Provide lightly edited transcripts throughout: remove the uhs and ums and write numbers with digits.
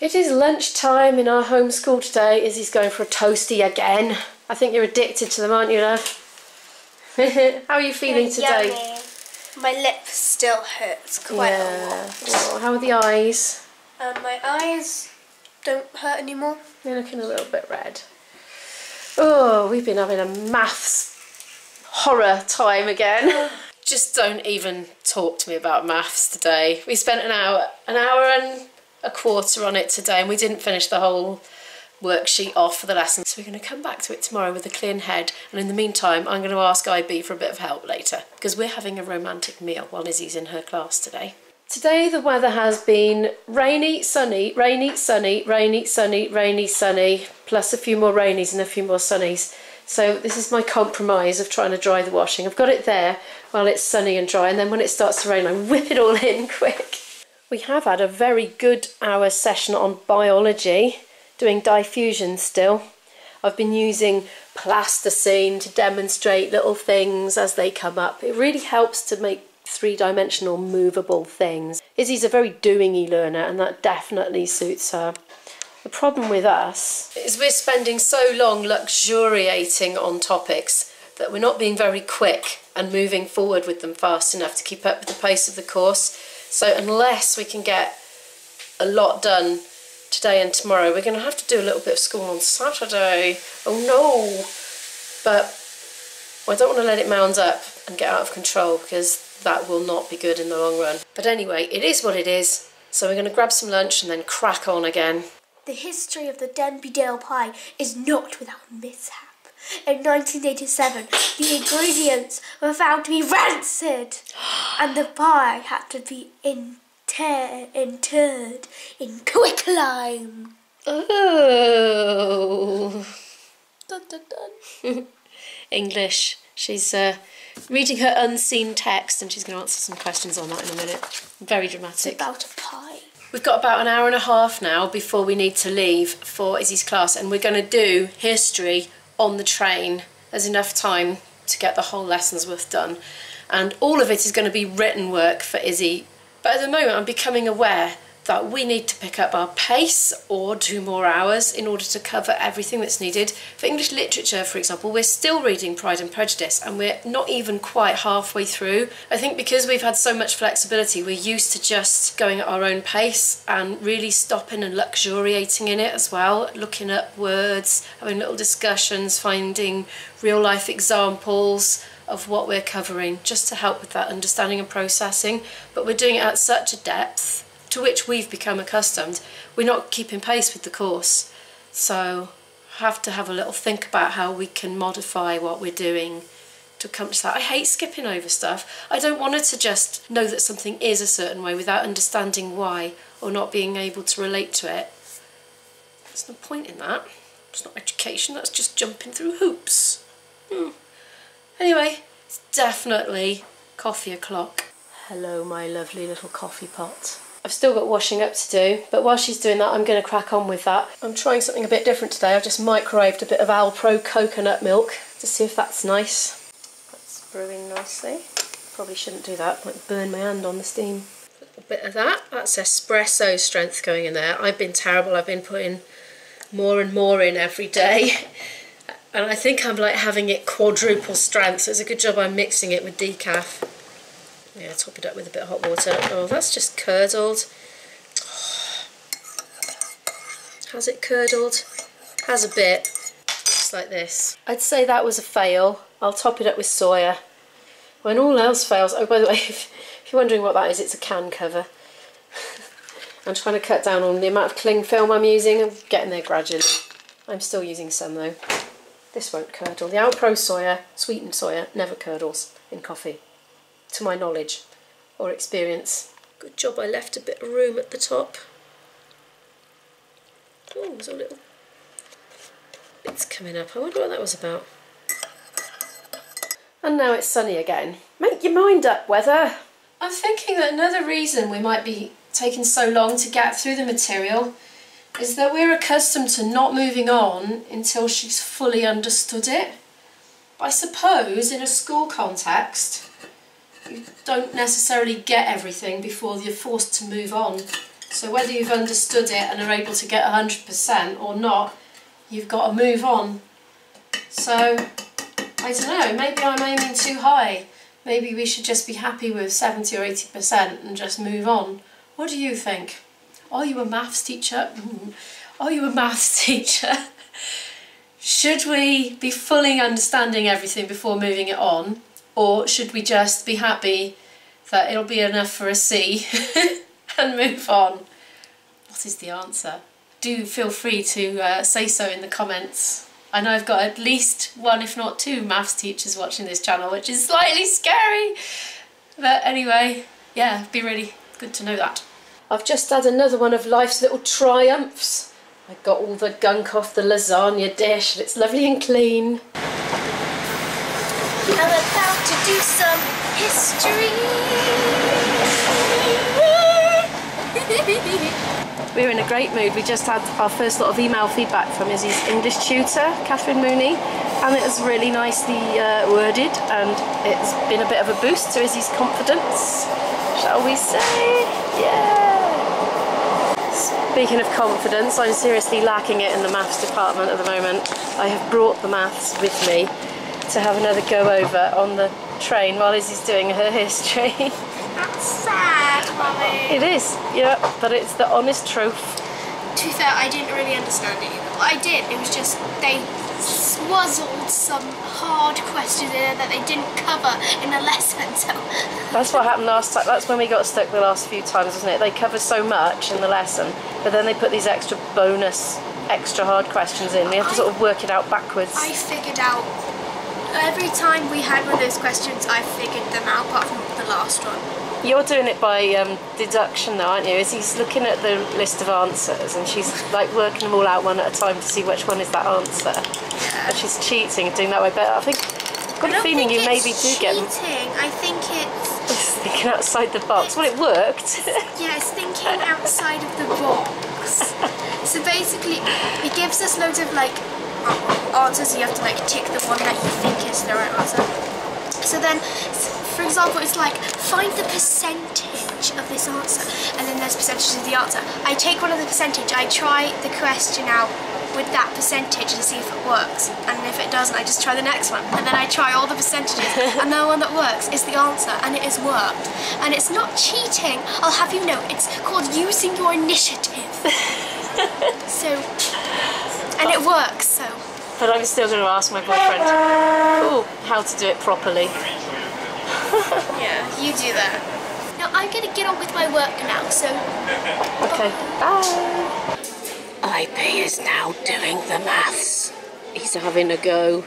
It is lunchtime in our homeschool today. Izzy's going for a toastie again. I think you're addicted to them, aren't you, love? How are you feeling today? Yummy. My lip still hurts quite a lot. Oh, how are the eyes? My eyes don't hurt anymore. They're looking a little bit red. Oh, we've been having a maths horror time again. Just don't even talk to me about maths today. We spent an hour and a quarter on it today, and we didn't finish the whole worksheet off for the lesson. So we're going to come back to it tomorrow with a clean head, and in the meantime I'm going to ask IB for a bit of help later, because we're having a romantic meal while Izzy's in her class today. Today the weather has been rainy, sunny, rainy, sunny, rainy, sunny, rainy, sunny, plus a few more rainies and a few more sunnies. So this is my compromise of trying to dry the washing. I've got it there while it's sunny and dry, and then when it starts to rain I whip it all in quick. We have had a very good hour session on biology, doing diffusion still. I've been using plasticine to demonstrate little things as they come up. It really helps to make three-dimensional movable things. Izzy's a very doing-y learner, and that definitely suits her. The problem with us is we're spending so long luxuriating on topics that we're not being very quick and moving forward with them fast enough to keep up with the pace of the course. So unless we can get a lot done today and tomorrow, we're going to have to do a little bit of school on Saturday. Oh no! But I don't want to let it mound up and get out of control, because that will not be good in the long run. But anyway, it is what it is. So we're going to grab some lunch and then crack on again. The history of the Denby Dale pie is not without mishap. In 1987, the ingredients were found to be rancid, and the pie had to be interred in quicklime. Oh. Dun, dun, dun. English. She's reading her unseen text, and she's going to answer some questions on that in a minute. Very dramatic. It's about a pie. We've got about an hour and a half now before we need to leave for Izzy's class, and we're going to do history on the train. There's enough time to get the whole lesson's worth done, and all of it is going to be written work for Izzy. But at the moment I'm becoming aware that we need to pick up our pace or do more hours in order to cover everything that's needed. For English literature, for example, we're still reading Pride and Prejudice, and we're not even quite halfway through. I think because we've had so much flexibility, we're used to just going at our own pace and really stopping and luxuriating in it as well, looking up words, having little discussions, finding real life examples of what we're covering, just to help with that understanding and processing. But we're doing it at such a depth to which we've become accustomed, we're not keeping pace with the course. So have to have a little think about how we can modify what we're doing to accomplish that. I hate skipping over stuff. I don't want her to just know that something is a certain way without understanding why, or not being able to relate to it. There's no point in that. It's not education, that's just jumping through hoops. Anyway, it's definitely coffee o'clock. Hello, my lovely little coffee pot. I've still got washing up to do, but while she's doing that I'm going to crack on with that. I'm trying something a bit different today. I've just microwaved a bit of Alpro coconut milk to see if that's nice. That's brewing nicely. Probably shouldn't do that, might burn my hand on the steam. A little bit of that. That's espresso strength going in there. I've been terrible. I've been putting more and more in every day. And I think I'm like having it quadruple strength, so it's a good job I'm mixing it with decaf. Yeah, top it up with a bit of hot water. Oh, that's just curdled. Oh. Has it curdled? Has a bit. Looks like this. I'd say that was a fail. I'll top it up with soya. When all else fails... Oh, by the way, if you're wondering what that is, it's a can cover. I'm trying to cut down on the amount of cling film I'm using. I'm getting there gradually. I'm still using some though. This won't curdle. The Alpro soya, sweetened soya, never curdles in coffee, to my knowledge or experience. Good job I left a bit of room at the top. Oh, there's a little bits coming up. I wonder what that was about. And now it's sunny again. Make your mind up, weather. I'm thinking that another reason we might be taking so long to get through the material is that we're accustomed to not moving on until she's fully understood it. But I suppose in a school context you don't necessarily get everything before you're forced to move on So whether you've understood it and are able to get 100% or not, you've got to move on. So, I don't know, maybe I'm aiming too high. Maybe we should just be happy with 70 or 80% and just move on. What do you think? Are you a maths teacher? Are you a maths teacher? Should we be fully understanding everything before moving it on? Or should we just be happy that it'll be enough for a C and move on? What is the answer? Do feel free to say so in the comments. I know I've got at least one, if not two, maths teachers watching this channel, which is slightly scary. But anyway, yeah, it'd be really good to know that. I've just had another one of life's little triumphs. I got all the gunk off the lasagna dish and it's lovely and clean. I'm about to do some history. We're in a great mood. We just had our first lot of email feedback from Izzy's English tutor, Catherine Mooney, and it was really nicely worded, and it's been a bit of a boost to Izzy's confidence, shall we say? Yeah! Speaking of confidence, I'm seriously lacking it in the maths department at the moment. I have brought the maths with me to have another go over on the train while Izzy's doing her history. That's sad, Mummy. It is, yeah, but it's the honest truth. To be fair, I didn't really understand it. What I did, it was just they swazzled some hard questions in there that they didn't cover in a lesson. So that's what happened last time. That's when we got stuck the last few times, wasn't it? They cover so much in the lesson, but then they put these extra bonus, extra hard questions in. We have to sort of work it out backwards. I figured out every time we had one of those questions. I figured them out, apart from the last one. You're doing it by deduction though, aren't you? Izzy's looking at the list of answers and she's like working them all out one at a time to see which one is that answer. Yeah. And she's cheating, doing that way better. I think I've got a feeling you maybe do get them. I think it's thinking outside the box. Well, it worked. Yeah, it's thinking outside of the box. So basically, it gives us loads of like answers. You have to like tick the one that you think is the right answer. So then, for example, it's like, find the percentage of this answer, and then there's percentages of the answer. I take one of the percentage, I try the question out with that percentage and see if it works, and if it doesn't, I just try the next one, and then I try all the percentages, and the one that works is the answer, and it has worked. And it's not cheating, I'll have you know, it's called using your initiative. So, and it works, so. But I'm still going to ask my boyfriend how to do it properly. Yeah, you do that. Now I'm going to get on with my work now, so... Okay, bye! IP is now doing the maths. He's having a go.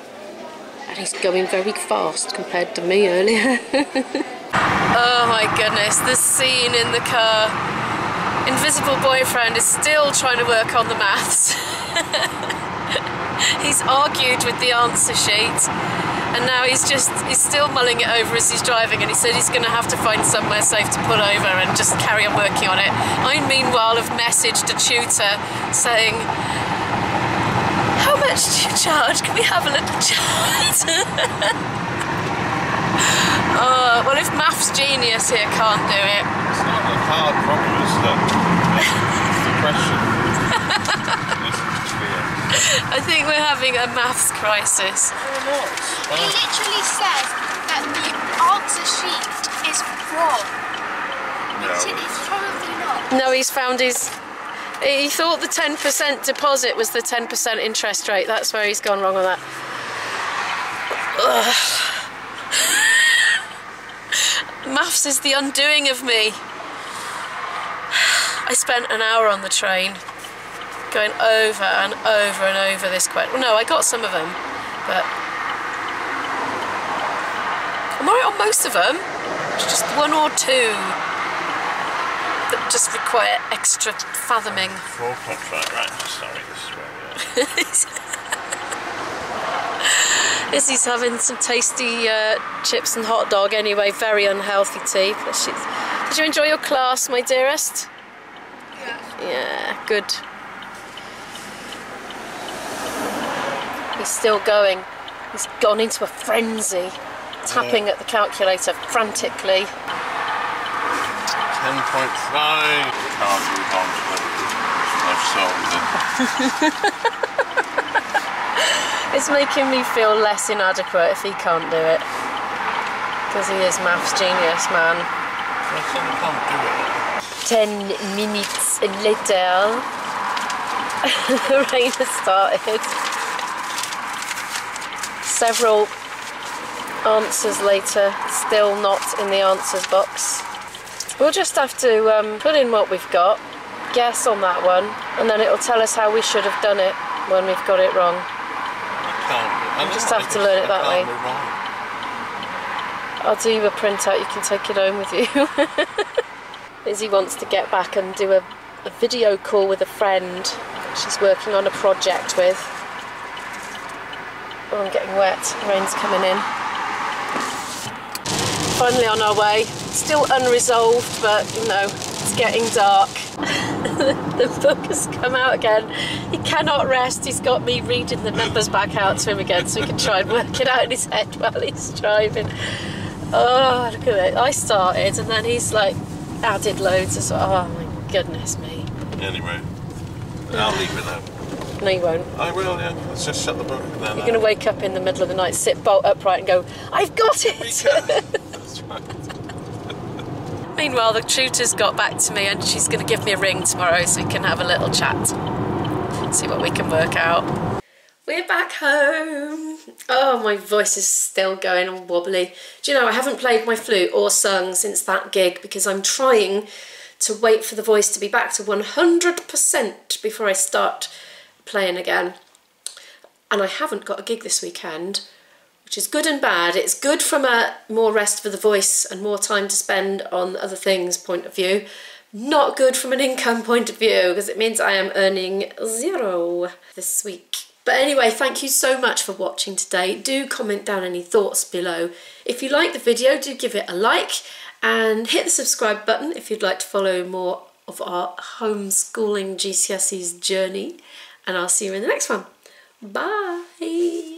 And he's going very fast compared to me earlier. Oh my goodness, the scene in the car. Invisible boyfriend is still trying to work on the maths. He's argued with the answer sheet and now he's still mulling it over as he's driving, and he said he's going to have to find somewhere safe to pull over and just carry on working on it. I meanwhile have messaged a tutor saying, how much do you charge? Can we have a little chat? Well, if Maths Genius here can't do it. It's not a hard problem, is it? It's the question. I think we're having a maths crisis. He literally says that the answer sheet is wrong. No. It's probably not. No, he's found his... He thought the 10% deposit was the 10% interest rate. That's where he's gone wrong on that. Maths is the undoing of me. I spent an hour on the train going over and over and over this question. Well, no, I got some of them, but am I right on most of them? It's just one or two that just require extra fathoming. 4 o'clock flight, right? Sorry, this is where we are. Izzy's having some tasty chips and hot dog anyway, very unhealthy tea. Did you enjoy your class, my dearest? Yeah. Yeah, good. He's still going. He's gone into a frenzy, tapping at the calculator frantically. 10.5. can't do homeschooling. I've solved it. It's making me feel less inadequate if he can't do it. Because he is maths genius, man. I said I can't do it. 10 minutes later, the rain has started. Several answers later, still not in the answers box. We'll just have to put in what we've got, guess on that one, and then it'll tell us how we should have done it when we've got it wrong. I just have to learn it that way. I'll do you a printout, you can take it home with you. Izzy wants to get back and do a video call with a friend she's working on a project with. Oh, I'm getting wet, the rain's coming in. Finally on our way, still unresolved, but you know, it's getting dark. The book has come out again. He cannot rest. He's got me reading the numbers back out to him again so he can try and work it out in his head while he's driving. Oh, look at it. I started and then he's like added loads as well. Oh my goodness me. Anyway, I'll leave it now. No, you won't. I will, yeah. Let's just shut the book and then... You're going to wake up in the middle of the night, sit bolt upright and go, I've got it! That's right. Meanwhile, the tutor's got back to me and she's going to give me a ring tomorrow so we can have a little chat. See what we can work out. We're back home. Oh, my voice is still going all wobbly. Do you know, I haven't played my flute or sung since that gig because I'm trying to wait for the voice to be back to 100% before I start playing again. And I haven't got a gig this weekend, which is good and bad. It's good from a more rest for the voice and more time to spend on other things point of view. Not good from an income point of view because it means I am earning 0 this week. But anyway, thank you so much for watching today. Do comment down any thoughts below. If you like the video, do give it a like and hit the subscribe button if you'd like to follow more of our homeschooling GCSEs journey. And I'll see you in the next one. Bye!